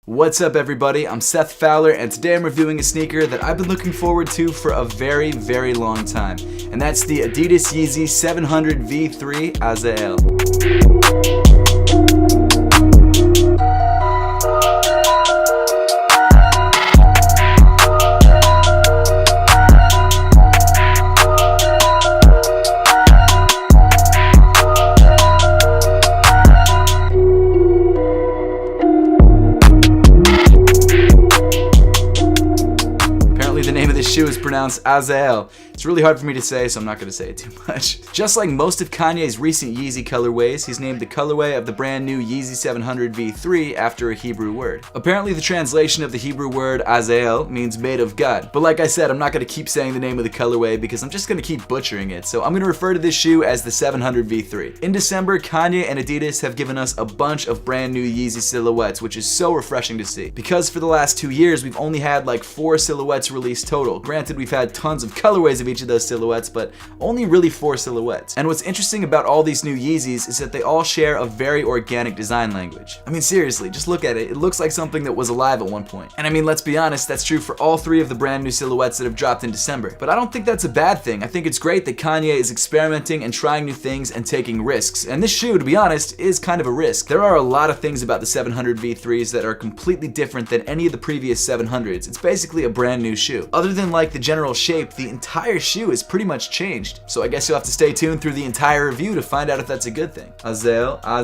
What's up everybody, I'm Seth Fowler and today I'm reviewing a sneaker that I've been looking forward to for a very, very long time. And that's the Adidas YEEZY 700 V3 Azael. The name of this shoe is pronounced Azael. It's really hard for me to say, so I'm not going to say it too much. Just like most of Kanye's recent Yeezy colorways, he's named the colorway of the brand new Yeezy 700 V3 after a Hebrew word. Apparently the translation of the Hebrew word Azael means made of God. But like I said, I'm not going to keep saying the name of the colorway because I'm just going to keep butchering it, so I'm going to refer to this shoe as the 700 V3. In December, Kanye and Adidas have given us a bunch of brand new Yeezy silhouettes, which is so refreshing to see. Because for the last 2 years, we've only had like 4 silhouettes released total. Granted, we've had tons of colorways of each of those silhouettes, but only really 4 silhouettes. And what's interesting about all these new Yeezys is that they all share a very organic design language. I mean, seriously, just look at it. It looks like something that was alive at one point. And I mean, let's be honest, that's true for all 3 of the brand new silhouettes that have dropped in December. But I don't think that's a bad thing. I think it's great that Kanye is experimenting and trying new things and taking risks. And this shoe, to be honest, is kind of a risk. There are a lot of things about the 700 V3s that are completely different than any of the previous 700s. It's basically a brand new shoe. Other than like the general shape, the entire shoe is pretty much changed. So I guess you'll have to stay tuned through the entire review to find out if that's a good thing. Azael. Oh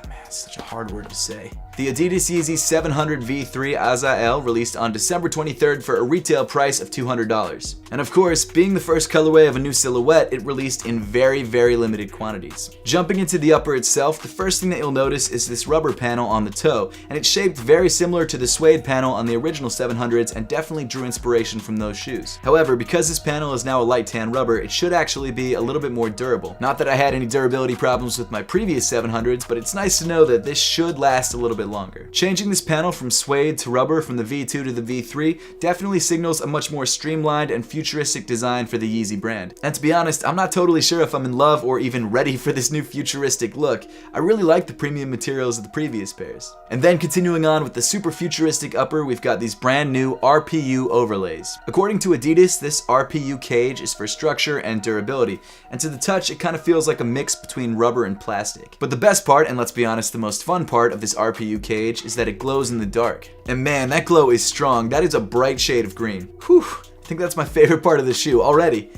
man, it's such a hard word to say. The Adidas YEEZY 700 V3 Azael released on December 23rd for a retail price of $200. And of course, being the first colorway of a new silhouette, it released in very, very limited quantities. Jumping into the upper itself, the first thing that you'll notice is this rubber panel on the toe, and it's shaped very similar to the suede panel on the original 700s and definitely drew inspiration from those shoes. However, because this panel is now a light tan rubber, it should actually be a little bit more durable. Not that I had any durability problems with my previous 700s, but it's nice to know that this should last a little bit longer. Changing this panel from suede to rubber from the V2 to the V3 definitely signals a much more streamlined and futuristic design for the Yeezy brand. And to be honest, I'm not totally sure if I'm in love or even ready for this new futuristic look. I really like the premium materials of the previous pairs. And then continuing on with the super futuristic upper, we've got these brand new RPU overlays. According to Adidas, this RPU cage is for structure and durability, and to the touch it kind of feels like a mix between rubber and plastic. But the best part, and let's be honest, the most fun part of this RPU cage is that it glows in the dark. And man, that glow is strong. That is a bright shade of green. Whew, I think that's my favorite part of the shoe already.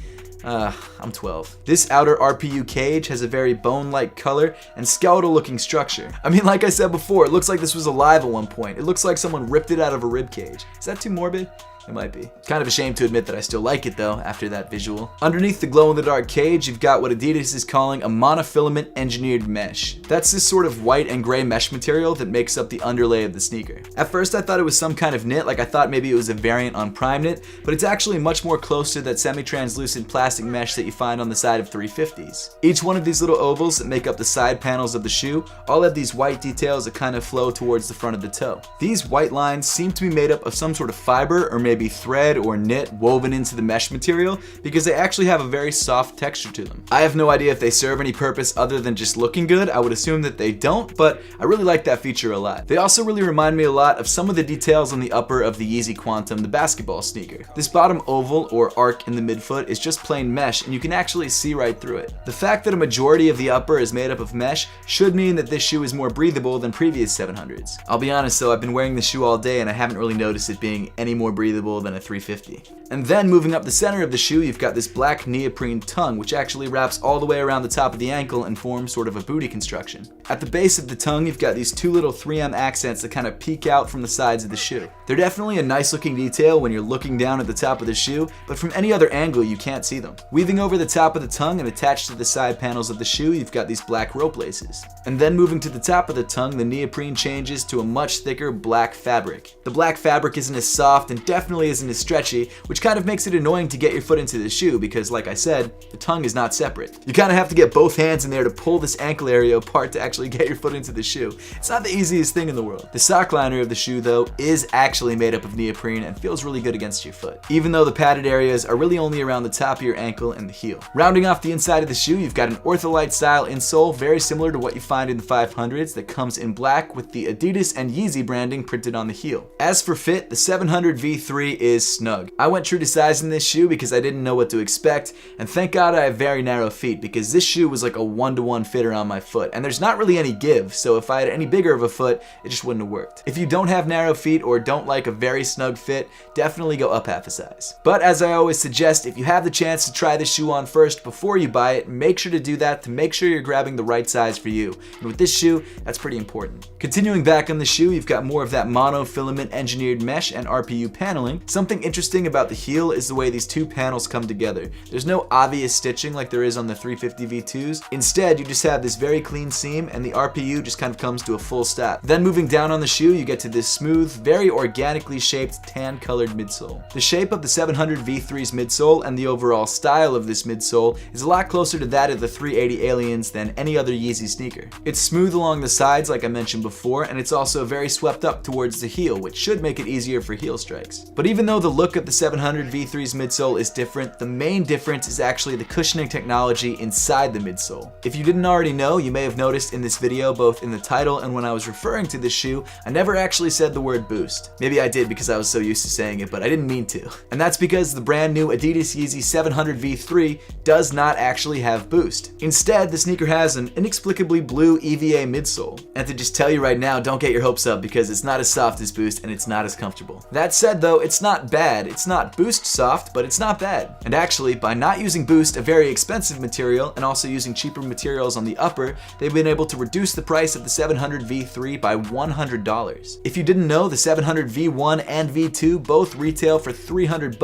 I'm 12. This outer RPU cage has a very bone-like color and skeletal looking structure. I mean, like I said before, it looks like this was alive at one point. It looks like someone ripped it out of a rib cage. Is that too morbid? It might be. Kind of a shame to admit that I still like it though, after that visual. Underneath the glow-in-the-dark cage, you've got what Adidas is calling a monofilament engineered mesh. That's this sort of white and gray mesh material that makes up the underlay of the sneaker. At first I thought it was some kind of knit, like I thought maybe it was a variant on Prime Knit, but it's actually much more close to that semi-translucent plastic mesh that you find on the side of 350s. Each one of these little ovals that make up the side panels of the shoe all have these white details that kind of flow towards the front of the toe. These white lines seem to be made up of some sort of fiber or maybe thread or knit woven into the mesh material because they actually have a very soft texture to them. I have no idea if they serve any purpose other than just looking good. I would assume that they don't, but I really like that feature a lot. They also really remind me a lot of some of the details on the upper of the Yeezy Quantum, the basketball sneaker. This bottom oval or arc in the midfoot is just plain mesh and you can actually see right through it. The fact that a majority of the upper is made up of mesh should mean that this shoe is more breathable than previous 700s. I'll be honest though, I've been wearing this shoe all day and I haven't really noticed it being any more breathable than a 350. And then moving up the center of the shoe, you've got this black neoprene tongue, which actually wraps all the way around the top of the ankle and forms sort of a booty construction. At the base of the tongue, you've got these 2 little 3M accents that kind of peek out from the sides of the shoe. They're definitely a nice looking detail when you're looking down at the top of the shoe, but from any other angle you can't see them. Weaving over the top of the tongue and attached to the side panels of the shoe, you've got these black rope laces. And then moving to the top of the tongue, the neoprene changes to a much thicker black fabric. The black fabric isn't as soft and definitely definitely isn't as stretchy, which kind of makes it annoying to get your foot into the shoe because, like I said, the tongue is not separate. You kind of have to get both hands in there to pull this ankle area apart to actually get your foot into the shoe. It's not the easiest thing in the world. The sock liner of the shoe, though, is actually made up of neoprene and feels really good against your foot, even though the padded areas are really only around the top of your ankle and the heel. Rounding off the inside of the shoe, you've got an ortholite style insole, very similar to what you find in the 500s, that comes in black with the Adidas and Yeezy branding printed on the heel. As for fit, the 700 V3 is snug. I went true to size in this shoe because I didn't know what to expect, and thank God I have very narrow feet because this shoe was like a 1-to-1 fitter on my foot, and there's not really any give, so if I had any bigger of a foot, it just wouldn't have worked. If you don't have narrow feet or don't like a very snug fit, definitely go up half a size. But as I always suggest, if you have the chance to try this shoe on first before you buy it, make sure to do that to make sure you're grabbing the right size for you. And with this shoe, that's pretty important. Continuing back on the shoe, you've got more of that monofilament engineered mesh and RPU paneling. Something interesting about the heel is the way these two panels come together. There's no obvious stitching like there is on the 350 V2s. Instead, you just have this very clean seam and the RPU just kind of comes to a full stop. Then moving down on the shoe, you get to this smooth, very organically shaped tan colored midsole. The shape of the 700 V3's midsole and the overall style of this midsole is a lot closer to that of the 380 Aliens than any other Yeezy sneaker. It's smooth along the sides like I mentioned before, and it's also very swept up towards the heel, which should make it easier for heel strikes. But even though the look of the 700 V3's midsole is different, the main difference is actually the cushioning technology inside the midsole. If you didn't already know, you may have noticed in this video, both in the title and when I was referring to this shoe, I never actually said the word boost. Maybe I did because I was so used to saying it, but I didn't mean to. And that's because the brand new Adidas Yeezy 700 V3 does not actually have boost. Instead, the sneaker has an inexplicably blue EVA midsole. And to just tell you right now, don't get your hopes up because it's not as soft as boost and it's not as comfortable. That said though, it's not bad. It's not boost soft, but it's not bad. And actually, by not using boost, a very expensive material, and also using cheaper materials on the upper, they've been able to reduce the price of the 700 V3 by $100. If you didn't know, the 700 V1 and V2 both retail for $300,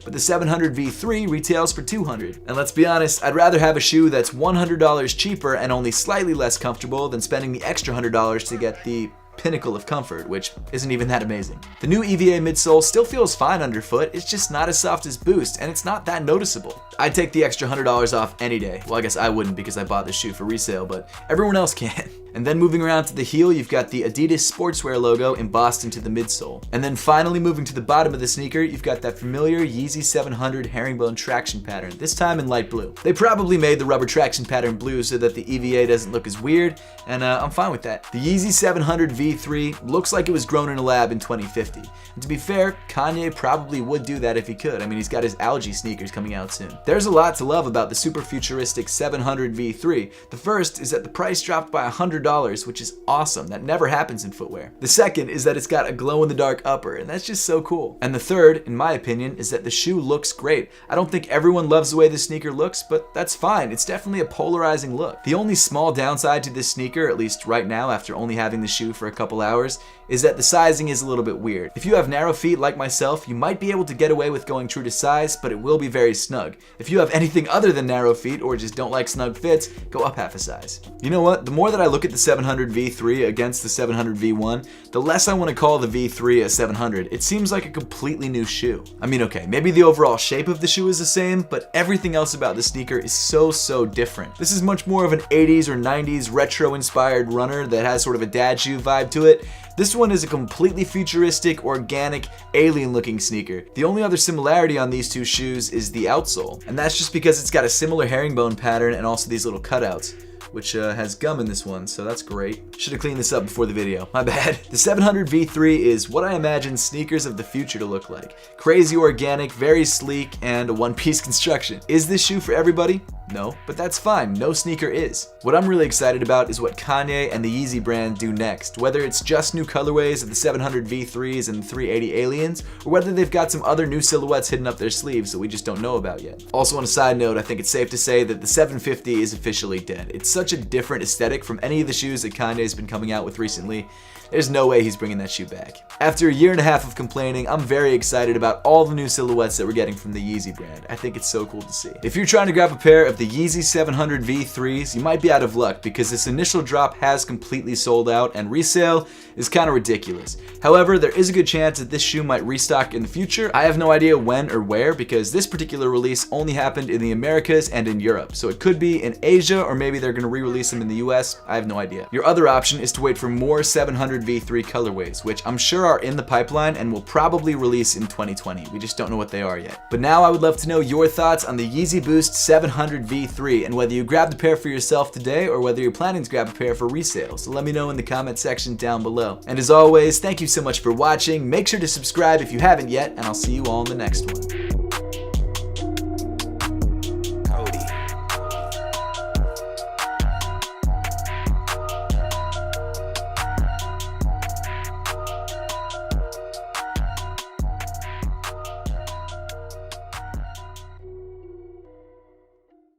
but the 700 V3 retails for $200. And let's be honest, I'd rather have a shoe that's $100 cheaper and only slightly less comfortable than spending the extra $100 to get the pinnacle of comfort, which isn't even that amazing. The new EVA midsole still feels fine underfoot, it's just not as soft as boost, and it's not that noticeable. I'd take the extra $100 off any day. Well, I guess I wouldn't because I bought this shoe for resale, but everyone else can. And then moving around to the heel, you've got the Adidas sportswear logo embossed into the midsole. And then finally moving to the bottom of the sneaker, you've got that familiar Yeezy 700 herringbone traction pattern, this time in light blue. They probably made the rubber traction pattern blue so that the EVA doesn't look as weird, and I'm fine with that. The Yeezy 700 V3 looks like it was grown in a lab in 2050. And to be fair, Kanye probably would do that if he could. I mean, he's got his algae sneakers coming out soon. There's a lot to love about the super futuristic 700 V3. The first is that the price dropped by $100, which is awesome. That never happens in footwear. The second is that it's got a glow-in-the-dark upper, and that's just so cool. And the third, in my opinion, is that the shoe looks great. I don't think everyone loves the way this sneaker looks, but that's fine. It's definitely a polarizing look. The only small downside to this sneaker, at least right now after only having the shoe for a couple hours, is that the sizing is a little bit weird. If you have narrow feet like myself, you might be able to get away with going true to size, but it will be very snug. If you have anything other than narrow feet or just don't like snug fits, go up half a size. You know what? The more that I look at the 700 V3 against the 700 V1, the less I want to call the V3 a 700. It seems like a completely new shoe. I mean, okay, maybe the overall shape of the shoe is the same, but everything else about the sneaker is so different. This is much more of an 80s or 90s retro-inspired runner that has sort of a dad shoe vibe to it. This one is a completely futuristic, organic, alien-looking sneaker. The only other similarity on these two shoes is the outsole, and that's just because it's got a similar herringbone pattern and also these little cutouts, which has gum in this one, so that's great. Should have cleaned this up before the video, my bad. The 700 V3 is what I imagine sneakers of the future to look like. Crazy organic, very sleek, and a one-piece construction. Is this shoe for everybody? No, but that's fine, no sneaker is. What I'm really excited about is what Kanye and the Yeezy brand do next, whether it's just new colorways of the 700 V3s and the 380 Aliens, or whether they've got some other new silhouettes hidden up their sleeves that we just don't know about yet. Also on a side note, I think it's safe to say that the 750 is officially dead. It's such a different aesthetic from any of the shoes that Kanye's been coming out with recently. There's no way he's bringing that shoe back. After a year and a half of complaining, I'm very excited about all the new silhouettes that we're getting from the Yeezy brand. I think it's so cool to see. If you're trying to grab a pair of the the Yeezy 700 V3s, you might be out of luck because this initial drop has completely sold out and resale is kind of ridiculous. However, there is a good chance that this shoe might restock in the future. I have no idea when or where because this particular release only happened in the Americas and in Europe. So it could be in Asia or maybe they're going to re-release them in the US. I have no idea. Your other option is to wait for more 700 V3 colorways, which I'm sure are in the pipeline and will probably release in 2020. We just don't know what they are yet. But now I would love to know your thoughts on the Yeezy Boost 700 V3 and whether you grabbed a pair for yourself today or whether you're planning to grab a pair for resale. So let me know in the comment section down below. And as always, thank you so much for watching. Make sure to subscribe if you haven't yet, and I'll see you all in the next one.